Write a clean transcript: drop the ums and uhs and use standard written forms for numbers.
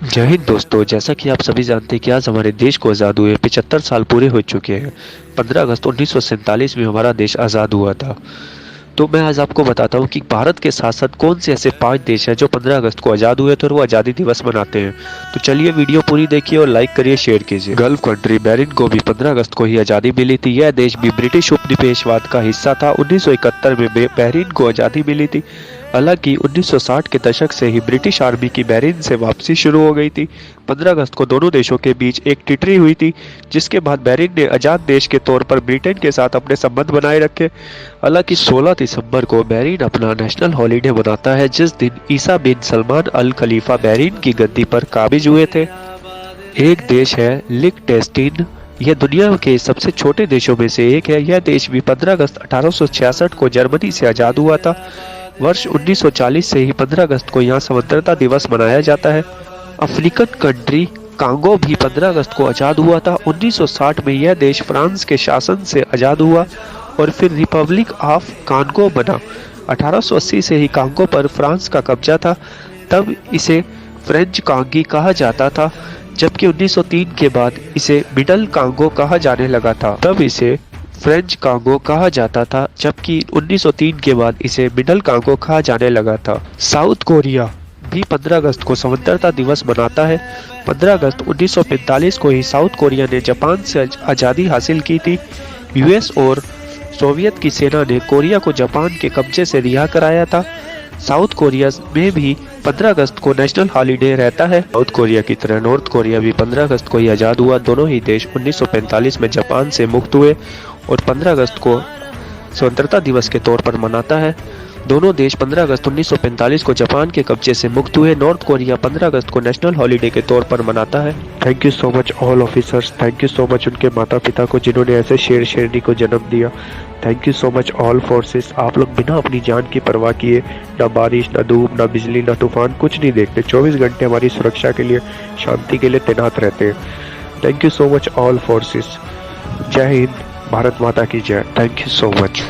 जय हिंद दोस्तों। जैसा कि आप सभी जानते हैं कि आज हमारे देश को आज़ाद हुए 75 साल पूरे हो चुके हैं। 15 अगस्त 1947 में हमारा देश आज़ाद हुआ था। तो मैं आज आपको बताता हूँ कि भारत के साथ साथ कौन से ऐसे 5 देश हैं जो 15 अगस्त को आज़ाद हुए थे और वो आज़ादी दिवस मनाते हैं। तो चलिए वीडियो पूरी देखिए और लाइक करिए, शेयर कीजिए। गल्फ कंट्री बहरीन को भी 15 अगस्त को ही आज़ादी मिली थी। यह देश भी ब्रिटिश उपनिवेशवाद का हिस्सा था। 1971 में बहरीन को आज़ादी मिली थी। हालांकि 1960 के दशक से ही ब्रिटिश आर्मी की बहरीन से वापसी शुरू हो गई थी। 15 अगस्त को दोनों देशों के बीच एक टिटरी हुई थी, जिसके बाद बहरीन ने आज़ाद देश के तौर पर ब्रिटेन के साथ अपने संबंध बनाए रखे। हालांकि 16 दिसंबर को बहरीन अपना नेशनल हॉलिडे मनाता है, जिस दिन ईसा बिन सलमान अल खलीफा बहरीन की गद्दी पर काबिज हुए थे। एक देश है लिechtenstein। यह दुनिया के सबसे छोटे देशों में से एक है। यह देश भी 15 अगस्त 1866 को जर्मनी से आज़ाद हुआ था। वर्ष 1940 से ही 15 अगस्त को यहाँ स्वतंत्रता दिवस मनाया जाता है। अफ्रीकन कंट्री कांगो भी 15 अगस्त को आज़ाद हुआ था। 1960 में यह देश फ्रांस के शासन से आज़ाद हुआ और फिर रिपब्लिक ऑफ कांगो बना। 1880 से ही कांगो पर फ्रांस का कब्जा था, तब इसे फ्रेंच कांगी कहा जाता था, जबकि 1903 के बाद इसे मिडल कांगो कहा जाने लगा था। तब इसे फ्रेंच कांगो कहा जाता था, जबकि 1903 के बाद इसे मिडल कांगो कहा जाने लगा था। साउथ कोरिया भी 15 अगस्त को स्वतंत्रता दिवस मनाता है। 15 अगस्त 1945 को ही साउथ कोरिया ने जापान से आज़ादी हासिल की थी। यूएस और सोवियत की सेना ने कोरिया को जापान के कब्जे से रिहा कराया था। साउथ कोरिया में भी 15 अगस्त को नेशनल हॉलिडे रहता है। साउथ कोरिया की तरह नॉर्थ कोरिया भी 15 अगस्त को ही आज़ाद हुआ। दोनों ही देश 1945 में जापान से मुक्त हुए और 15 अगस्त को स्वतंत्रता दिवस के तौर पर मनाता है। दोनों देश 15 अगस्त 1945 को जापान के कब्जे से मुक्त हुए। नॉर्थ कोरिया 15 अगस्त को नेशनल हॉलिडे के तौर पर मनाता है। Thank you so much all officers. Thank you so much उनके माता पिता को जिन्होंने ऐसे शेर शेरनी को जन्म दिया। Thank you so much all forces. आप लोग बिना अपनी जान की परवाह किए ना बारिश, ना धूप, ना बिजली, ना तूफान, कुछ नहीं देखते। 24 घंटे हमारी सुरक्षा के लिए, शांति के लिए तैनात रहते हैं। Thank you so much all forces. जय हिंद, भारत माता की जय। Thank you so much.